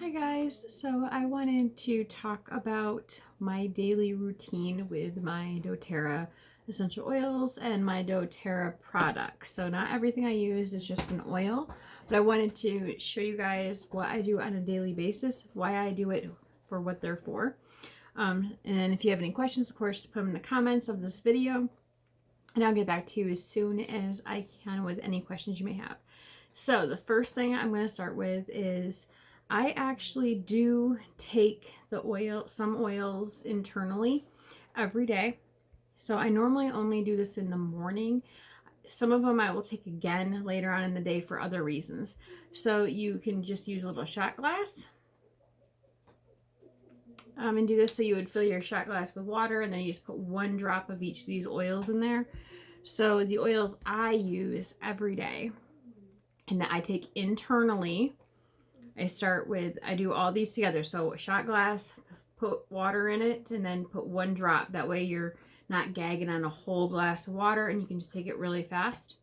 Hi guys, so I wanted to talk about my daily routine with my doTERRA essential oils and my doTERRA products. So not everything I use is just an oil, but I wanted to show you guys what I do on a daily basis, why I do it, for what they're for. And if you have any questions, of course, put them in the comments of this video, and I'll get back to you as soon as I can with any questions you may have. So the first thing I'm going to start with is I actually do take some oils internally every day. So I normally only do this in the morning. Some of them I will take again later on in the day for other reasons. So you can just use a little shot glass and do this. So you would fill your shot glass with water, and then you just put 1 drop of each of these oils in there. So the oils I use every day and that I take internally, I do all these together. So a shot glass, put water in it, and then put 1 drop. That way you're not gagging on a whole glass of water, and you can just take it really fast.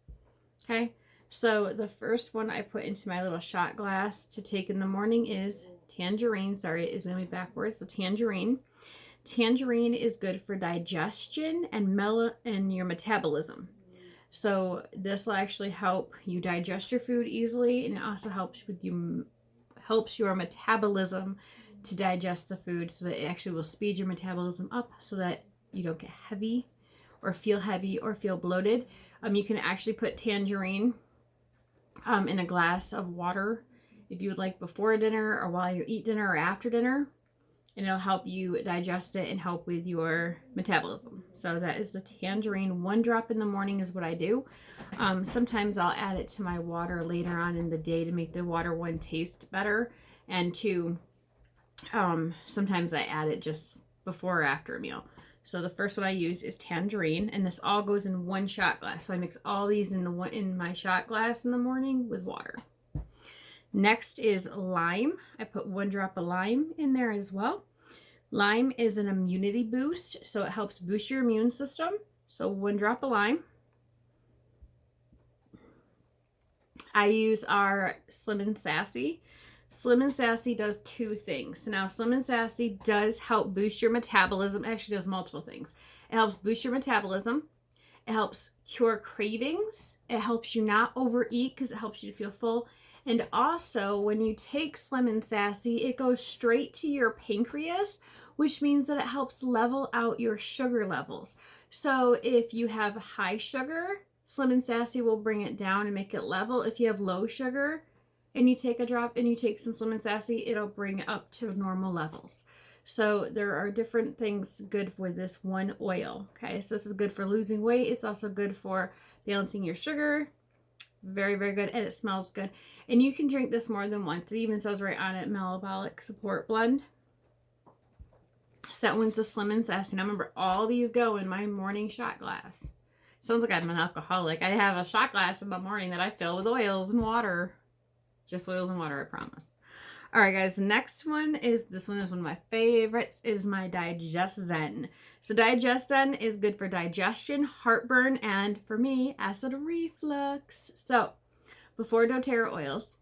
Okay, so the first one I put into my little shot glass to take in the morning is tangerine. Sorry, it is going to be backwards. So tangerine. Tangerine is good for digestion and your metabolism. So this will actually help you digest your food easily, and it also helps your metabolism to digest the food, so that it actually will speed your metabolism up so that you don't get heavy or feel bloated. You can actually put tangerine in a glass of water if you would like, before dinner or while you eat dinner or after dinner, and it'll help you digest it and help with your metabolism. So that is the tangerine. 1 drop in the morning is what I do. Sometimes I'll add it to my water later on in the day to make the water, 1, taste better, and 2, sometimes I add it just before or after a meal. So the first one I use is tangerine, and this all goes in 1 shot glass. So I mix all these in my shot glass in the morning with water. Next is lime. I put 1 drop of lime in there as well. Lime is an immunity boost, so it helps boost your immune system. So 1 drop of lime. I use our Slim and Sassy. Slim and Sassy does 2 things. Now, Slim and Sassy does help boost your metabolism. It actually does multiple things. It helps boost your metabolism. It helps cure cravings. It helps you not overeat because it helps you to feel full. And also, when you take Slim and Sassy, it goes straight to your pancreas, which means that it helps level out your sugar levels. So if you have high sugar, Slim and Sassy will bring it down and make it level. If you have low sugar and you take a drop and you take some Slim and Sassy, it'll bring it up to normal levels. So there are different things good with this 1 oil. Okay, so this is good for losing weight. It's also good for balancing your sugar. Very, very good, and it smells good. And you can drink this more than once. It even says right on it, metabolic support blend. So that one's the Slim and Sassy. And I remember all these go in my morning shot glass. Sounds like I'm an alcoholic. I have a shot glass in the morning that I fill with oils and water. Just oils and water, I promise. All right, guys, next one is, this one is one of my favorites, is my Digest Zen. So Digest Zen is good for digestion, heartburn, and for me, acid reflux. So before doTERRA oils,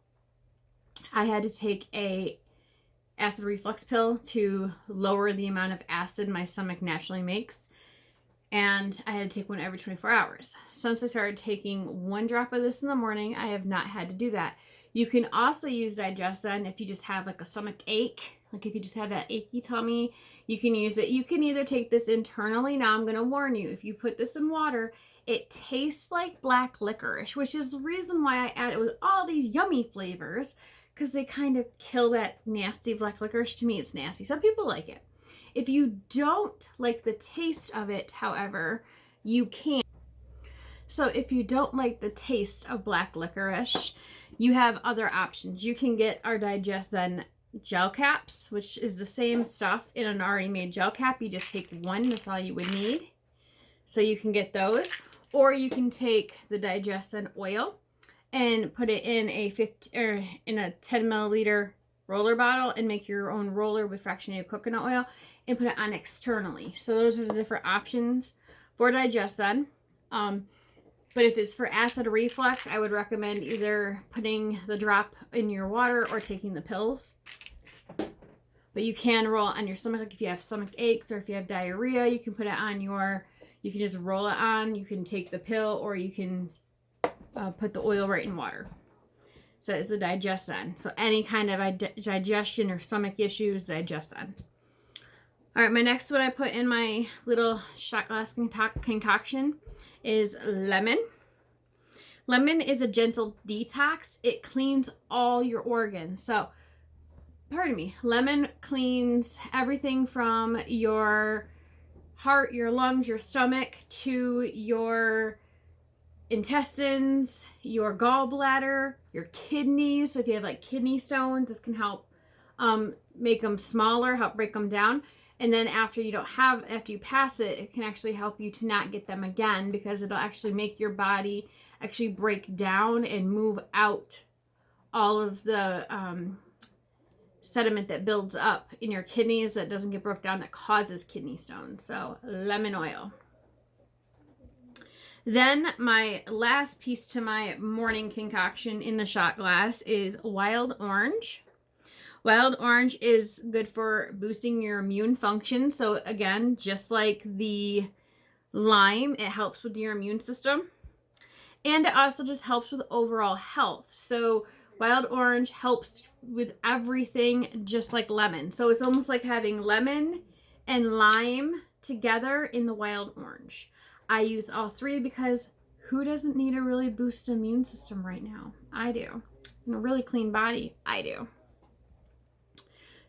I had to take a acid reflux pill to lower the amount of acid my stomach naturally makes. And I had to take one every 24 hours. Since I started taking 1 drop of this in the morning, I have not had to do that. You can also use Digest Zen if you just have like a stomach ache. Like if you just have that achy tummy, you can use it. You can either take this internally. Now I'm going to warn you, if you put this in water, it tastes like black licorice, which is the reason why I add it with all these yummy flavors, because they kind of kill that nasty black licorice. To me, it's nasty. Some people like it. If you don't like the taste of it, however, you can. So if you don't like the taste of black licorice, you have other options. You can get our Digest Zen gel caps, which is the same stuff in an already made gel cap. You just take 1, that's all you would need. So you can get those. Or you can take the Digest Zen oil and put it in a 10 milliliter roller bottle and make your own roller with fractionated coconut oil and put it on externally. So those are the different options for Digest Zen. But if it's for acid reflux, I would recommend either putting the drop in your water or taking the pills. but you can roll it on your stomach. Like if you have stomach aches or if you have diarrhea, you can put it on you can just roll it on. You can take the pill, or you can put the oil right in water. So it's a Digestion. So any kind of digestion or stomach issues, Digestion. All right, my next one I put in my little shot glass concoction is lemon. Lemon is a gentle detox. It cleans all your organs. So, pardon me, lemon cleans everything from your heart, your lungs, your stomach, to your intestines, your gallbladder, your kidneys. So if you have like kidney stones, this can help make them smaller, help break them down. And then after you pass it, it can actually help you to not get them again, because it'll actually make your body actually break down and move out all of the sediment that builds up in your kidneys that doesn't get broke down, that causes kidney stones. So lemon oil. Then my last piece to my morning concoction in the shot glass is wild orange. Wild orange is good for boosting your immune function. So again, just like the lime, it helps with your immune system. And it also just helps with overall health. So wild orange helps with everything, just like lemon. So it's almost like having lemon and lime together in the wild orange. I use all three because who doesn't need a really boosted immune system right now? I do. And a really clean body? I do.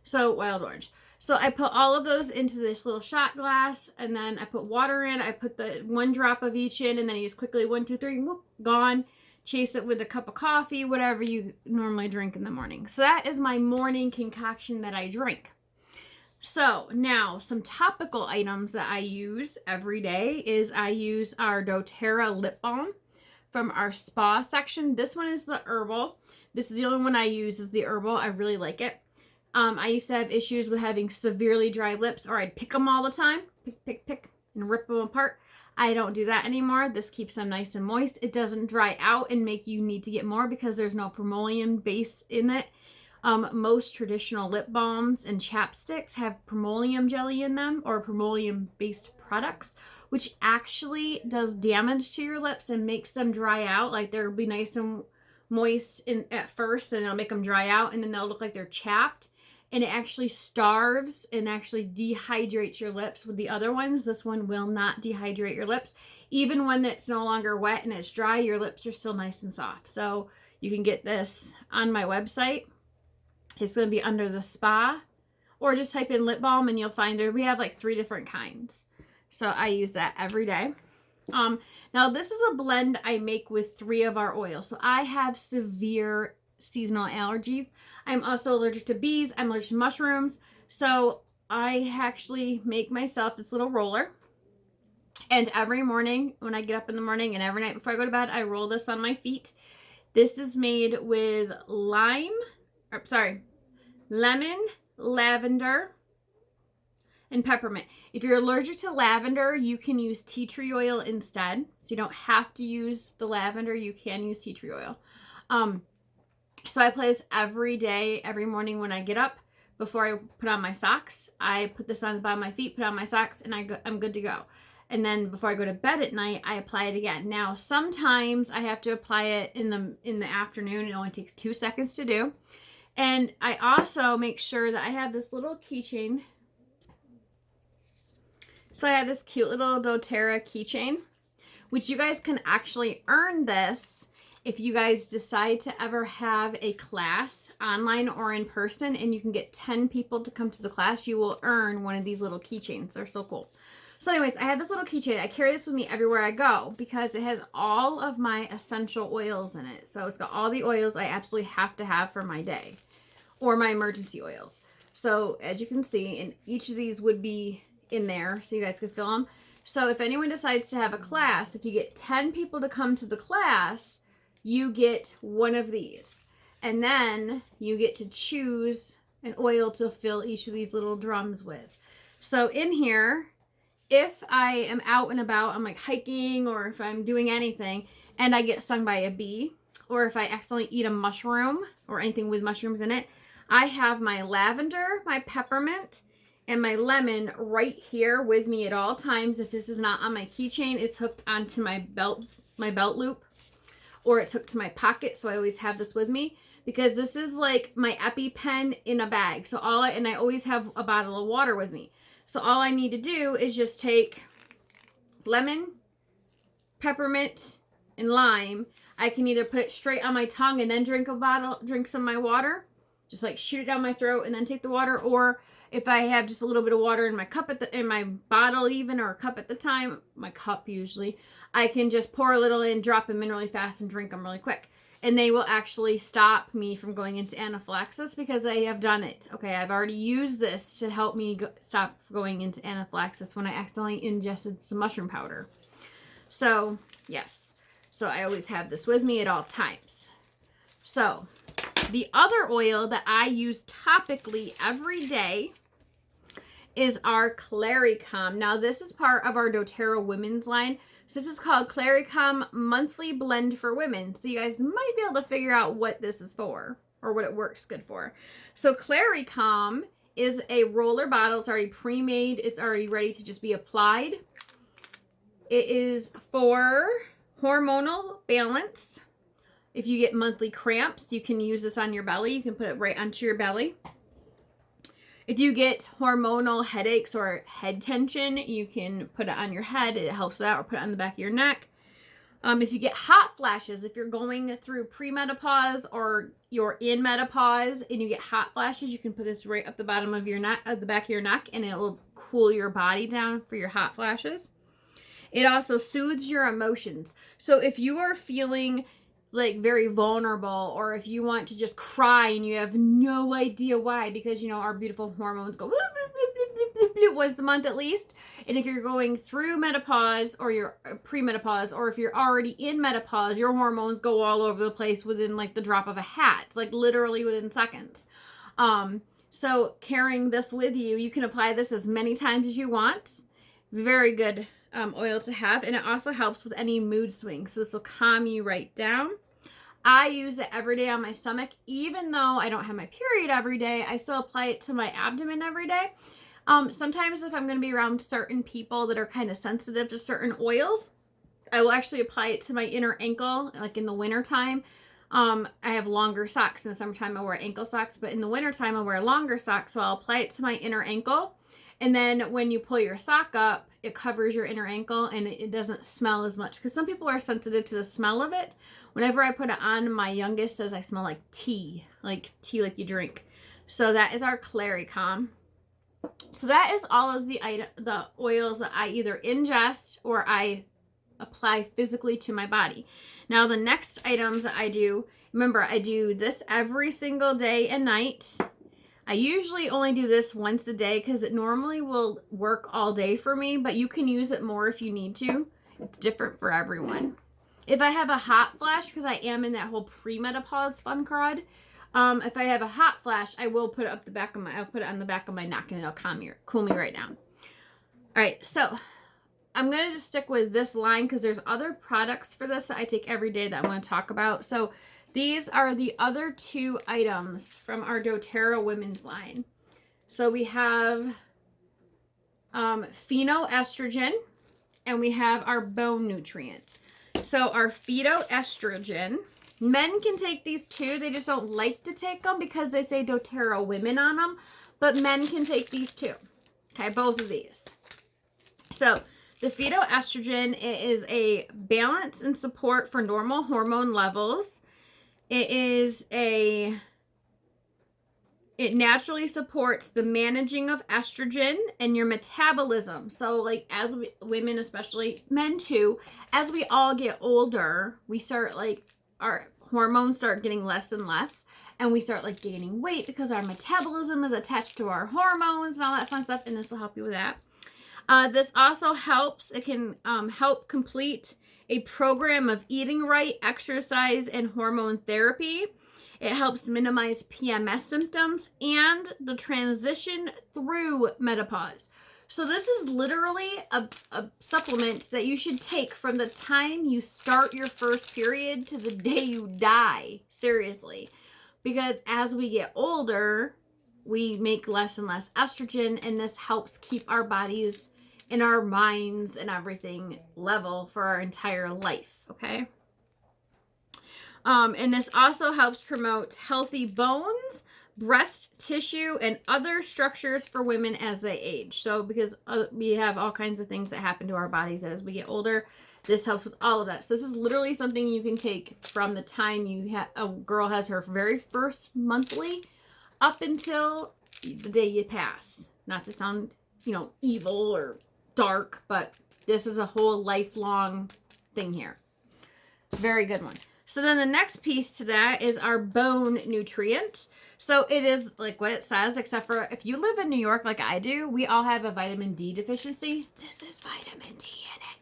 So wild orange. So I put all of those into this little shot glass, and then I put water in. I put the 1 drop of each in, and then you just quickly 1, 2, 3, whoop, gone. Chase it with a cup of coffee, whatever you normally drink in the morning. So that is my morning concoction that I drink. So now some topical items that I use every day is I use our doTERRA lip balm from our spa section. This one is the herbal. This is the only one I use, is the herbal. I really like it. I used to have issues with having severely dry lips, or I'd pick them all the time. Pick, and rip them apart. I don't do that anymore. This keeps them nice and moist. It doesn't dry out and make you need to get more because there's no promolium base in it. Most traditional lip balms and chapsticks have promolium jelly in them, or promolium-based products, which actually does damage to your lips and makes them dry out. Like they'll be nice and moist at first, and it'll make them dry out, and then they'll look like they're chapped. And it actually starves and actually dehydrates your lips. With the other ones, this one will not dehydrate your lips. Even when it's no longer wet and it's dry, your lips are still nice and soft. So you can get this on my website. It's going to be under the spa, or just type in lip balm and you'll find we have like 3 different kinds. So I use that every day. Now this is a blend I make with 3 of our oils. So I have severe seasonal allergies. I'm also allergic to bees. I'm allergic to mushrooms. So I actually make myself this little roller. And every morning when I get up in the morning and every night before I go to bed, I roll this on my feet. This is made with lemon, lavender, and peppermint. If you're allergic to lavender, you can use tea tree oil instead. So you don't have to use the lavender. You can use tea tree oil. So I apply this every day, every morning when I get up. Before I put on my socks, I put this on the bottom of my feet, put on my socks, and I'm good to go. And then before I go to bed at night, I apply it again. Now, sometimes I have to apply it in the afternoon. It only takes 2 seconds to do. And I also make sure that I have this little keychain. So I have this cute little doTERRA keychain, which you guys can actually earn this if you guys decide to ever have a class online or in person, and you can get 10 people to come to the class. You will earn one of these little keychains. They're so cool. So anyways, I have this little keychain. I carry this with me everywhere I go because it has all of my essential oils in it. So it's got all the oils I absolutely have to have for my day, or my emergency oils. So as you can see, and each of these would be in there so you guys could fill them. So if anyone decides to have a class, if you get 10 people to come to the class, you get one of these. And then you get to choose an oil to fill each of these little drums with. So in here, if I am out and about, I'm like hiking, or if I'm doing anything and I get stung by a bee, or if I accidentally eat a mushroom or anything with mushrooms in it, I have my lavender, my peppermint, and my lemon right here with me at all times. If this is not on my keychain, it's hooked onto my belt loop, or it's hooked to my pocket. So I always have this with me because this is like my EpiPen in a bag. So I always have a bottle of water with me. So all I need to do is just take lemon, peppermint, and lime. I can either put it straight on my tongue and then drink some of my water, just like shoot it down my throat and then take the water, or if I have just a little bit of water in my cup in my bottle even, or a cup at the time, my cup usually, I can just pour a little in, drop them in really fast, and drink them really quick. And they will actually stop me from going into anaphylaxis because I have done it. Okay, I've already used this to help me stop going into anaphylaxis when I accidentally ingested some mushroom powder. So, yes. So I always have this with me at all times. So, the other oil that I use topically every day is our Claricom. Now, this is part of our doTERRA women's line. So this is called Claricom Monthly Blend for Women. So you guys might be able to figure out what this is for or what it works good for. So Claricom is a roller bottle. It's already pre-made. It's already ready to just be applied. It is for hormonal balance. If you get monthly cramps, you can use this on your belly. You can put it right onto your belly. If you get hormonal headaches or head tension, you can put it on your head. It helps with that, or put it on the back of your neck. If you get hot flashes, if you're going through premenopause or you're in menopause and you get hot flashes, you can put this right up the bottom of your neck, at the back of your neck, and it will cool your body down for your hot flashes. It also soothes your emotions. So if you are feeling like very vulnerable, or if you want to just cry and you have no idea why, because you know our beautiful hormones go once a month at least, and if you're going through menopause or you're premenopause, or if you're already in menopause, your hormones go all over the place within like the drop of a hat, like literally within seconds. So carrying this with you, you can apply this as many times as you want. Very good oil to have, and it also helps with any mood swings. So this will calm you right down. I use it every day on my stomach. Even though I don't have my period every day, I still apply it to my abdomen every day. Sometimes if I'm going to be around certain people that are kind of sensitive to certain oils, I will actually apply it to my inner ankle, like in the winter time. I have longer socks. In the summertime I wear ankle socks, but in the winter time I wear longer socks, so I'll apply it to my inner ankle. And then when you pull your sock up, it covers your inner ankle and it doesn't smell as much. Because some people are sensitive to the smell of it. Whenever I put it on, my youngest says I smell like tea like you drink. So that is our Claricom. So that is all of the oils that I either ingest or I apply physically to my body. Now the next items that I do, remember I do this every single day and night. I usually only do this once a day because it normally will work all day for me, but you can use it more if you need to. It's different for everyone. If I have a hot flash, because I am in that whole premenopause fun crud, if I have a hot flash, I will put it up the back of I'll put it on the back of my neck and it'll cool me right down. All right, so I'm going to just stick with this line because there's other products for this that I take every day that I want to talk about. So these are the other two items from our doTERRA women's line. So we have phytoestrogen and we have our bone nutrient. So our phytoestrogen, men can take these too. They just don't like to take them because they say doTERRA women on them. But men can take these too. Okay, both of these. So the phytoestrogen, it is a balance and support for normal hormone levels. It naturally supports the managing of estrogen and your metabolism. So like as women, especially men too, as we all get older, we start like our hormones start getting less and less, and we start like gaining weight because our metabolism is attached to our hormones and all that fun stuff, and this will help you with that. This also helps. It can help complete a program of eating right, exercise, and hormone therapy. It helps minimize PMS symptoms and the transition through menopause. So this is literally a supplement that you should take from the time you start your first period to the day you die. Seriously. because as we get older, we make less and less estrogen, and this helps keep our bodies and our minds and everything level for our entire life, okay? And this also helps promote healthy bones, breast tissue, and other structures for women as they age. So because we have all kinds of things that happen to our bodies as we get older, this helps with all of that. So this is literally something you can take from the time a girl has her very first monthly up until the day you pass. Not to sound, evil or dark, but this is a whole lifelong thing here. Very good one. So then the next piece to that is our bone nutrient. So it is like what it says, except for if you live in New York like I do, we all have a vitamin D deficiency. This is vitamin D in it.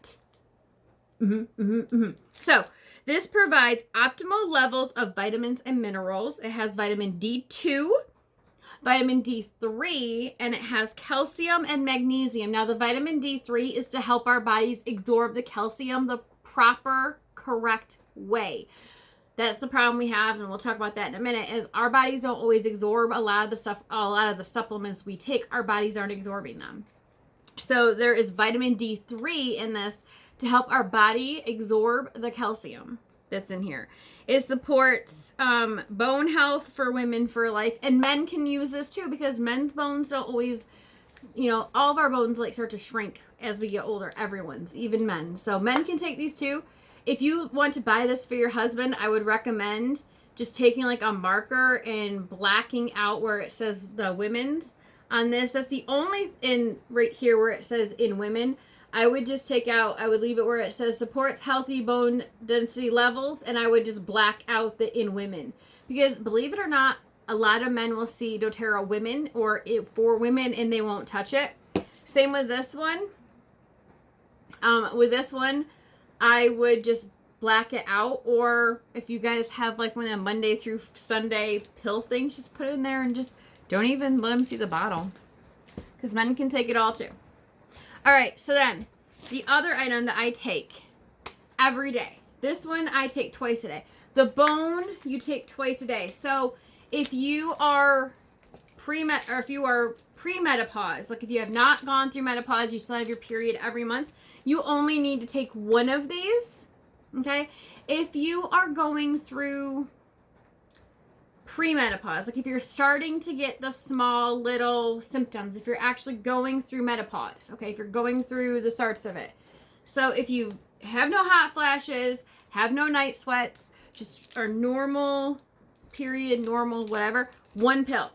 So this provides optimal levels of vitamins and minerals. It has vitamin D2, vitamin D3, and it has calcium and magnesium. Now the vitamin D3 is to help our bodies absorb the calcium the proper, correct way. That's the problem we have, and we'll talk about that in a minute, is our bodies don't always absorb a lot of the supplements we take. Our bodies aren't absorbing them. So there is vitamin D3 in this to help our body absorb the calcium that's in here. It supports bone health for women for life, and men can use this too, because men's bones don't always, all of our bones start to shrink as we get older. Everyone's, even men. So men can take these too. If you want to buy this for your husband, I would recommend just taking a marker and blacking out where it says the women's on this. That's the only right here where it says in women. I would just I would leave it where it says supports healthy bone density levels, and I would just black out the in women. Because believe it or not, a lot of men will see doTERRA women or for women and they won't touch it. Same with this one. With this one, I would just black it out, or if you guys have one of Monday through Sunday pill things, just put it in there and just don't even let them see the bottle, because men can take it all too. All right, so then the other item that I take every day, this one I take twice a day. The bone you take twice a day. So if you are if you are pre-menopause, if you have not gone through menopause, you still have your period every month, you only need to take one of these, okay? If you are going through premenopause, if you're starting to get the small little symptoms, if you're actually going through menopause, okay, if you're going through the starts of it. So if you have no hot flashes, have no night sweats, just are normal period, normal whatever, one pill.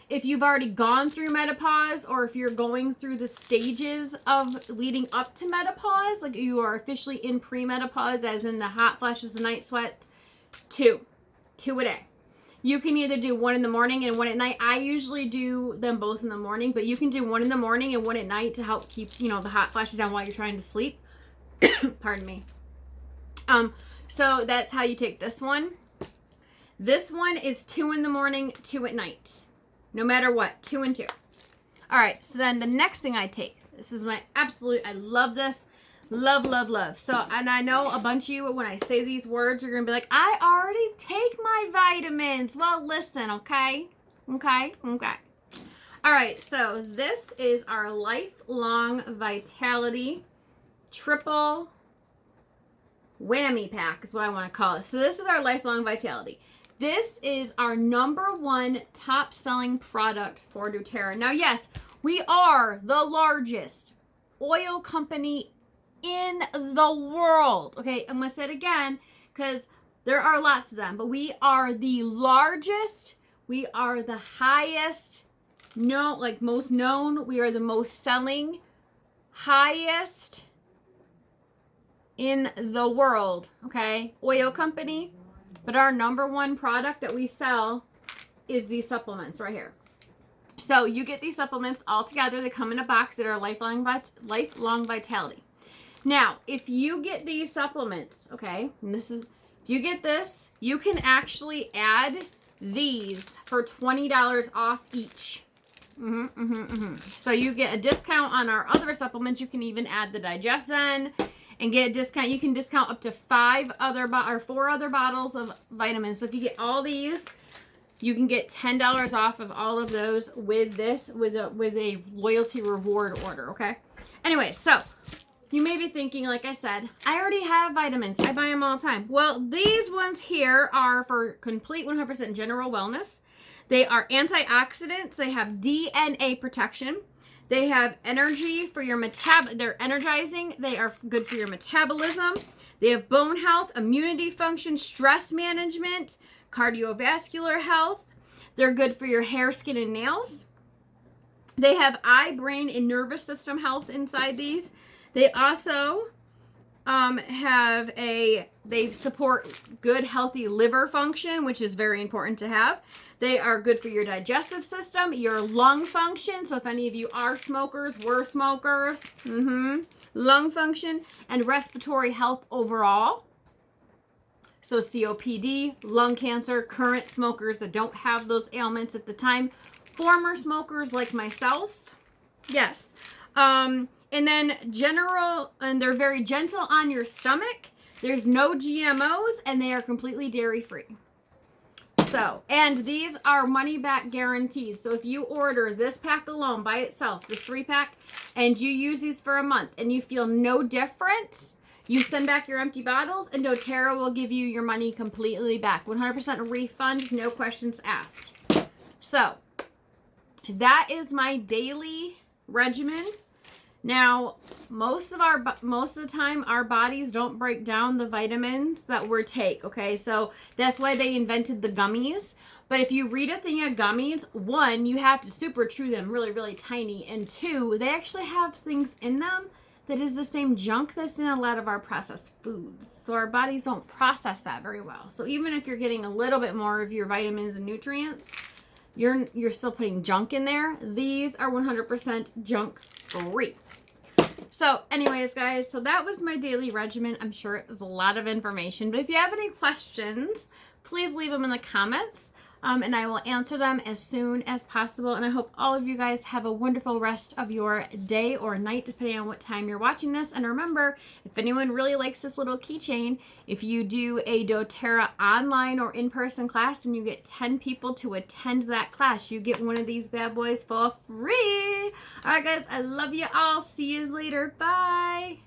If you've already gone through menopause, or if you're going through the stages of leading up to menopause, you are officially in premenopause, as in the hot flashes, the night sweat, two a day. You can either do one in the morning and one at night. I usually do them both in the morning, but you can do one in the morning and one at night to help keep, the hot flashes down while you're trying to sleep. Pardon me. So that's how you take this one. This one is 2 in the morning, 2 at night. No matter what, 2 and 2. All right, so then the next thing I take, this is my absolute, I love this. Love, love, love. So, and I know a bunch of you, when I say these words, you're going to be like, I already take my vitamins. Well, listen, okay? Okay? Okay. All right, so this is our Lifelong Vitality Triple Whammy Pack is what I want to call it. So this is our Lifelong Vitality. This is our #1 top-selling product for doTERRA. Now, yes, we are the largest oil company in the world. Okay, I'm going to say it again because there are lots of them, but we are the largest. We are the highest, most known. We are the most selling, highest in the world, okay, oil company. But our #1 product that we sell is these supplements right here. So you get these supplements all together. They come in a box that are Lifelong Vitality. Now, if you get these supplements, okay, and if you get this, you can actually add these for $20 off each. So you get a discount on our other supplements. You can even add the Digestion and get a discount. You can discount up to 4 other bottles of vitamins. So if you get all these, You can get $10 off of all of those with this, with a loyalty reward order, okay? Anyway, so you may be thinking, like I said, I already have vitamins. I buy them all the time. Well, these ones here are for complete 100% general wellness. They are antioxidants. They have DNA protection. They have energy for your they're energizing. They are good for your metabolism. They have bone health, immunity function, stress management, cardiovascular health. They're good for your hair, skin, and nails. They have eye, brain, and nervous system health inside these. They also they support good, healthy liver function, which is very important to have. They are good for your digestive system, your lung function. So if any of you are smokers, were smokers, lung function, and respiratory health overall. So COPD, lung cancer, current smokers that don't have those ailments at the time, former smokers like myself. Yes. And then and they're very gentle on your stomach. There's no GMOs, and they are completely dairy-free. So, and these are money-back guarantees. So if you order this pack alone by itself, this 3-pack, and you use these for a month, and you feel no difference, you send back your empty bottles, and doTERRA will give you your money completely back. 100% refund, no questions asked. So, that is my daily regimen. Now, most of the time, our bodies don't break down the vitamins that we take, okay? So that's why they invented the gummies. But if you read a thing of gummies, 1, you have to super chew them really, really tiny. And 2, they actually have things in them that is the same junk that's in a lot of our processed foods. So our bodies don't process that very well. So even if you're getting a little bit more of your vitamins and nutrients, you're still putting junk in there. These are 100% junk free. So anyways, guys, so that was my daily regimen. I'm sure it was a lot of information, but if you have any questions, please leave them in the comments, and I will answer them as soon as possible. And I hope all of you guys have a wonderful rest of your day or night, depending on what time you're watching this. And remember, if anyone really likes this little keychain, if you do a doTERRA online or in-person class and you get 10 people to attend that class, you get one of these bad boys for free. All right, guys, I love you all. See you later. Bye.